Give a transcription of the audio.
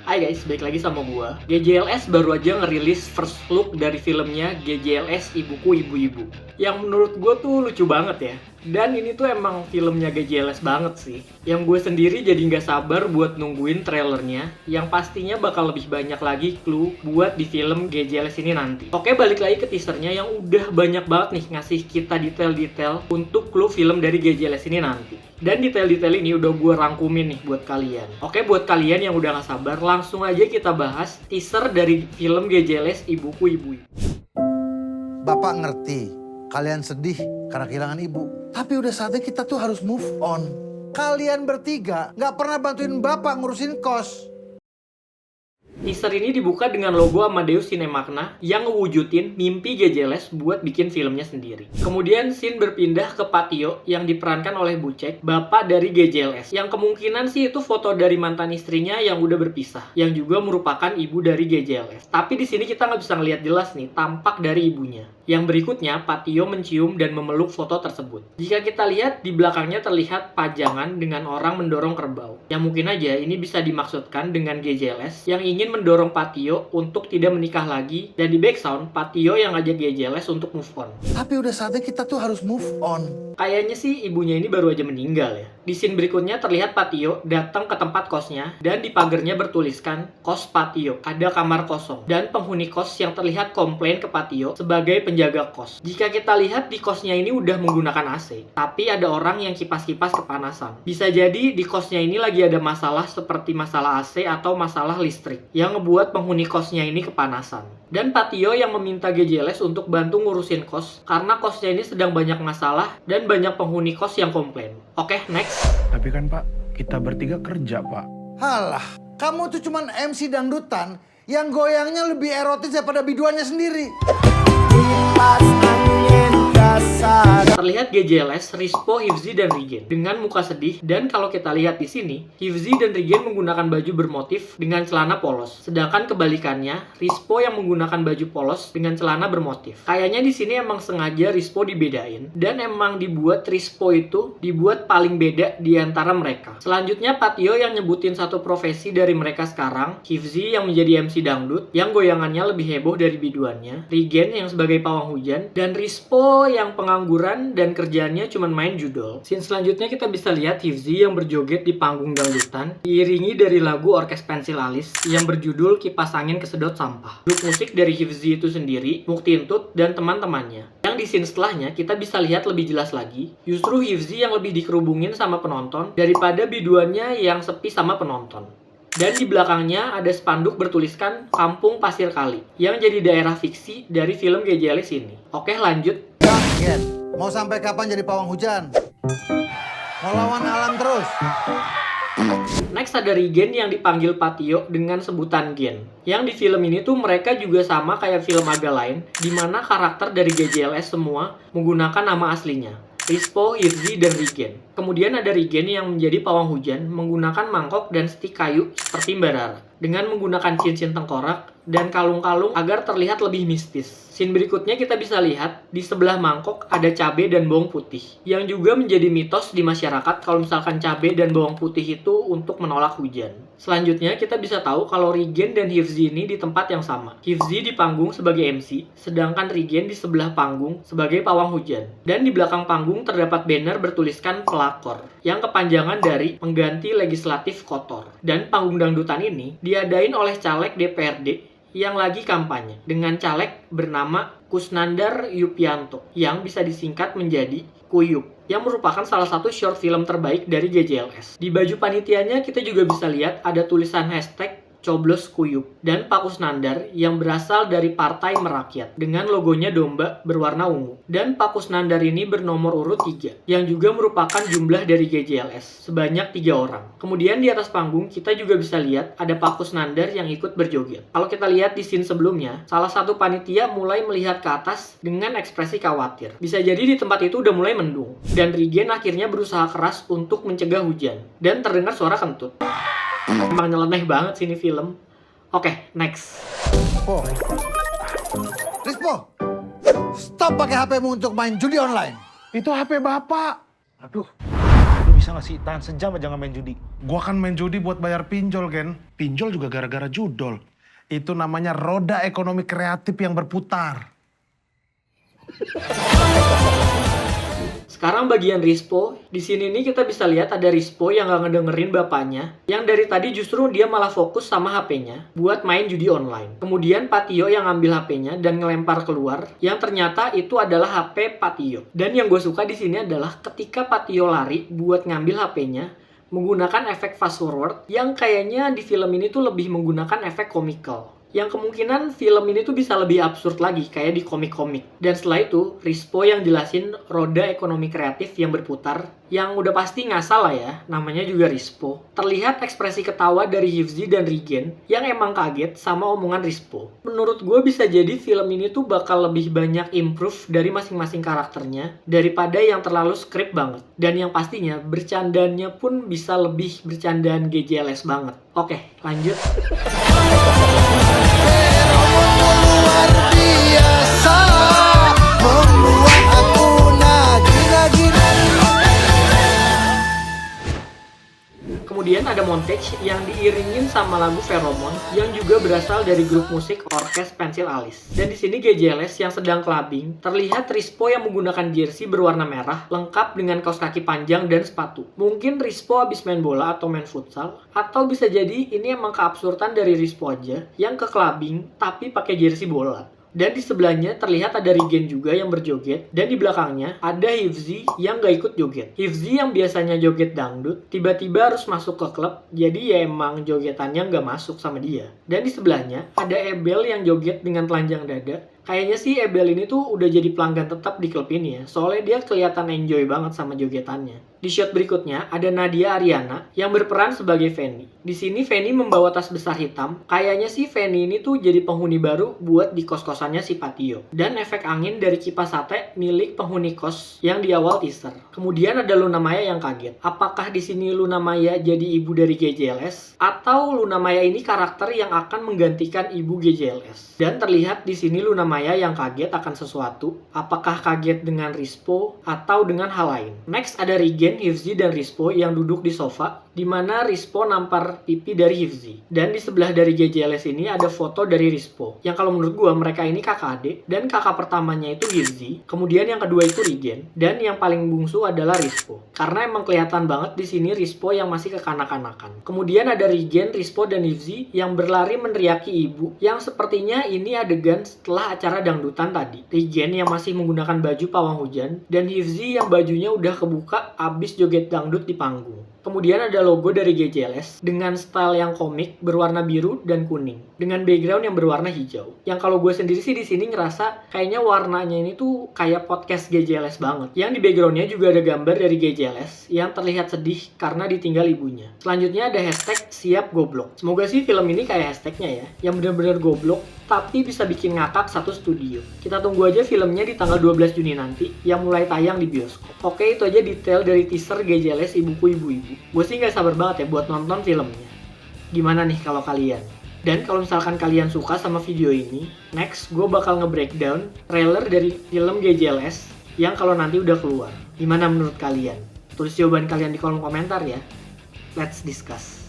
Hai guys, balik lagi sama gua. GJLS baru aja ngerilis first look dari filmnya GJLS Ibuku Ibu-Ibu. Yang menurut gua tuh lucu banget ya. Dan ini tuh emang filmnya GJLS banget sih. Yang gue sendiri jadi nggak sabar buat nungguin trailernya. Yang pastinya bakal lebih banyak lagi clue buat di film GJLS ini nanti. Oke, balik lagi ke teasernya yang udah banyak banget nih ngasih kita detail-detail untuk clue film dari GJLS ini nanti. Dan detail-detail ini udah gue rangkumin nih buat kalian. Oke, buat kalian yang udah gak sabar, langsung aja kita bahas teaser dari film GJLS Ibuku Ibu-Ibu. Bapak ngerti, kalian sedih karena kehilangan ibu. Tapi udah saatnya kita tuh harus move on. Kalian bertiga gak pernah bantuin bapak ngurusin kos. Teaser ini dibuka dengan logo Amadeus Cinemakna yang ngewujudin mimpi GJLS buat bikin filmnya sendiri. Kemudian scene berpindah ke Patio yang diperankan oleh Bucek, bapak dari GJLS. Yang kemungkinan sih itu foto dari mantan istrinya yang udah berpisah, yang juga merupakan ibu dari GJLS. Tapi di sini kita nggak bisa ngeliat jelas nih tampak dari ibunya. Yang berikutnya, Patio mencium dan memeluk foto tersebut. Jika kita lihat, di belakangnya terlihat pajangan dengan orang mendorong kerbau. Yang mungkin aja ini bisa dimaksudkan dengan GJLS yang ingin mendorong Patio untuk tidak menikah lagi. Dan di background, Patio yang ngajak GJLS untuk move on. Tapi udah saatnya kita tuh harus move on. Kayaknya sih ibunya ini baru aja meninggal ya. Di scene berikutnya terlihat Patio datang ke tempat kosnya dan di pagarnya bertuliskan kos Patio, ada kamar kosong. Dan penghuni kos yang terlihat komplain ke Patio sebagai penjaga kos. Jika kita lihat di kosnya ini udah menggunakan AC, tapi ada orang yang kipas-kipas kepanasan. Bisa jadi di kosnya ini lagi ada masalah seperti masalah AC atau masalah listrik yang ngebuat penghuni kosnya ini kepanasan. Dan Patio yang meminta GJLS untuk bantu ngurusin kos karena kosnya ini sedang banyak masalah dan banyak penghuni kos yang komplain. Oke, next. Tapi kan Pak, kita bertiga kerja Pak. Halah, kamu tuh cuman MC dangdutan yang goyangnya lebih erotis daripada biduannya sendiri. Terlihat GJLS, Rispo, Hifzi, dan Rigen dengan muka sedih. Dan kalau kita lihat di sini, Hifzi dan Rigen menggunakan baju bermotif dengan celana polos. Sedangkan kebalikannya, Rispo yang menggunakan baju polos dengan celana bermotif. Kayaknya di sini emang sengaja Rispo dibedain dan emang dibuat Rispo itu dibuat paling beda di antara mereka. Selanjutnya Patio yang nyebutin satu profesi dari mereka sekarang, Hifzi yang menjadi MC dangdut yang goyangannya lebih heboh dari biduannya, Rigen yang sebagai pawang hujan, dan Rispo yang pengangguran dan kerjaannya cuma main judol. Scene selanjutnya kita bisa lihat Hifzi yang berjoget di panggung dangdutan diiringi dari lagu Orkes Pensil Alis yang berjudul Kipas Angin Kesedot Sampah. Grup musik dari Hifzi itu sendiri, Muktintut dan teman-temannya. Yang di scene setelahnya kita bisa lihat lebih jelas lagi, justru Hifzi yang lebih dikerubungin sama penonton daripada biduannya yang sepi sama penonton. Dan di belakangnya ada spanduk bertuliskan Kampung Pasir Kali yang jadi daerah fiksi dari film GJLS ini. Oke, lanjut. Gen, mau sampai kapan jadi pawang hujan? Mau lawan alam terus? Next ada Rigen yang dipanggil Patio dengan sebutan Gen. Yang di film ini tuh mereka juga sama kayak film agak lain, di mana karakter dari GJLS semua menggunakan nama aslinya. Rispo, Hifzi, dan Rigen. Kemudian ada Rigen yang menjadi pawang hujan menggunakan mangkok dan stik kayu seperti Mbak Rara. Dengan menggunakan cincin tengkorak dan kalung-kalung agar terlihat lebih mistis. Scene berikutnya kita bisa lihat di sebelah mangkok ada cabai dan bawang putih. Yang juga menjadi mitos di masyarakat kalau misalkan cabai dan bawang putih itu untuk menolak hujan. Selanjutnya kita bisa tahu kalau Rigen dan Hifzi ini di tempat yang sama. Hifzi di panggung sebagai MC, sedangkan Rigen di sebelah panggung sebagai pawang hujan. Dan di belakang panggung terdapat banner bertuliskan pelakor, yang kepanjangan dari pengganti legislatif kotor. Dan panggung dangdutan ini diadain oleh caleg DPRD yang lagi kampanye dengan caleg bernama Kusnandar Yupianto yang bisa disingkat menjadi Kuyup, yang merupakan salah satu short film terbaik dari GJLS. Di baju panitianya kita juga bisa lihat ada tulisan hashtag Coblos Kuyup dan Pak Kusnandar yang berasal dari Partai Merakyat dengan logonya domba berwarna ungu. Dan Pak Kusnandar ini bernomor urut 3 yang juga merupakan jumlah dari GJLS sebanyak 3 orang. Kemudian di atas panggung kita juga bisa lihat ada Pak Kusnandar yang ikut berjoget. Kalau kita lihat di scene sebelumnya, salah satu panitia mulai melihat ke atas dengan ekspresi khawatir. Bisa jadi di tempat itu udah mulai mendung. Dan Rigen akhirnya berusaha keras untuk mencegah hujan dan terdengar suara kentut. Emang nyeleneh banget sih ini film. Oke, next. Oh. Rispo, stop pakai HP-mu untuk main judi online. Itu HP Bapak. Aduh, lu bisa bisa nggak sih tahan sejam aja nggak main judi? Gua kan main judi buat bayar pinjol, Gen. Pinjol juga gara-gara judol. Itu namanya roda ekonomi kreatif yang berputar. Sekarang bagian Rispo. Di sini nih kita bisa lihat ada Rispo yang gak ngedengerin bapaknya. Yang dari tadi justru dia malah fokus sama HP-nya buat main judi online. Kemudian Patio yang ngambil HP-nya dan ngelempar keluar. Yang ternyata itu adalah HP Patio. Dan yang gue suka di sini adalah ketika Patio lari buat ngambil HP-nya, menggunakan efek fast forward yang kayaknya di film ini tuh lebih menggunakan efek komikal. Yang kemungkinan film ini tuh bisa lebih absurd lagi kayak di komik-komik. Dan setelah itu, Rispo yang jelasin roda ekonomi kreatif yang berputar, yang udah pasti nggak salah ya, namanya juga Rispo. Terlihat ekspresi ketawa dari Hifzi dan Rigen yang emang kaget sama omongan Rispo. Menurut gue bisa jadi film ini tuh bakal lebih banyak improve dari masing-masing karakternya daripada yang terlalu skrip banget. Dan yang pastinya bercandanya pun bisa lebih bercandaan GJLS banget. Oke, lanjut. Luar biasa, membuat aku nagih-nagih. Kemudian ada montage yang diiringin sama lagu Pheromone yang juga berasal dari grup musik orkes Pensil Alis. Dan di sini GJLS yang sedang clubbing, terlihat Rispo yang menggunakan jersey berwarna merah lengkap dengan kaos kaki panjang dan sepatu. Mungkin Rispo habis main bola atau main futsal, atau bisa jadi ini emang keabsurdan dari Rispo aja yang ke clubbing tapi pakai jersey bola. Dan di sebelahnya terlihat ada Rigen juga yang berjoget. Dan di belakangnya ada Hifzi yang gak ikut joget. Hifzi yang biasanya joget dangdut, tiba-tiba harus masuk ke klub. Jadi ya emang jogetannya gak masuk sama dia. Dan di sebelahnya ada Ebel yang joget dengan telanjang dada. Kayaknya sih Ebel ini tuh udah jadi pelanggan tetap di klub ini ya. Soalnya dia kelihatan enjoy banget sama jogetannya. Di shot berikutnya ada Nadia Ariana yang berperan sebagai Fanny. Di sini Fanny membawa tas besar hitam. Kayaknya sih Fanny ini tuh jadi penghuni baru buat di kos-kosannya si Patio. Dan efek angin dari kipas sate milik penghuni kos yang di awal teaser. Kemudian ada Luna Maya yang kaget. Apakah di sini Luna Maya jadi ibu dari GJLS atau Luna Maya ini karakter yang akan menggantikan ibu GJLS? Dan terlihat di sini Luna Maya yang kaget akan sesuatu. Apakah kaget dengan Rispo atau dengan hal lain? Next ada Rigen, Hifzi, dan Rispo yang duduk di sofa, di mana Rispo nampar pipi dari Hifzi. Dan di sebelah dari GJLS ini ada foto dari Rispo. Yang kalau menurut gua mereka ini kakak adik, dan kakak pertamanya itu Hifzi, kemudian yang kedua itu Rigen, dan yang paling bungsu adalah Rispo. Karena emang kelihatan banget di sini Rispo yang masih kekanak-kanakan. Kemudian ada Rigen, Rispo, dan Hifzi yang berlari meneriaki ibu, yang sepertinya ini adegan setelah acara dangdutan tadi. Rigen yang masih menggunakan baju pawang hujan, dan Hifzi yang bajunya udah kebuka abis joget dangdut di panggung. Kemudian ada logo dari GJLS dengan style yang komik berwarna biru dan kuning dengan background yang berwarna hijau. Yang kalau gue sendiri sih di sini ngerasa kayaknya warnanya ini tuh kayak podcast GJLS banget. Yang di backgroundnya juga ada gambar dari GJLS yang terlihat sedih karena ditinggal ibunya. Selanjutnya ada hashtag siap goblok. Semoga sih film ini kayak hashtagnya ya, yang bener-bener goblok tapi bisa bikin ngakak satu studio. Kita tunggu aja filmnya di tanggal 12 Juni nanti yang mulai tayang di bioskop. Oke, itu aja detail dari teaser GJLS Ibuku Ibu-Ibu. Gue sih gak sabar banget ya buat nonton filmnya. Gimana nih kalau kalian? Dan kalau misalkan kalian suka sama video ini, next gue bakal nge-breakdown trailer dari film GJLS yang kalau nanti udah keluar. Gimana menurut kalian? Tulis jawaban kalian di kolom komentar ya. Let's discuss.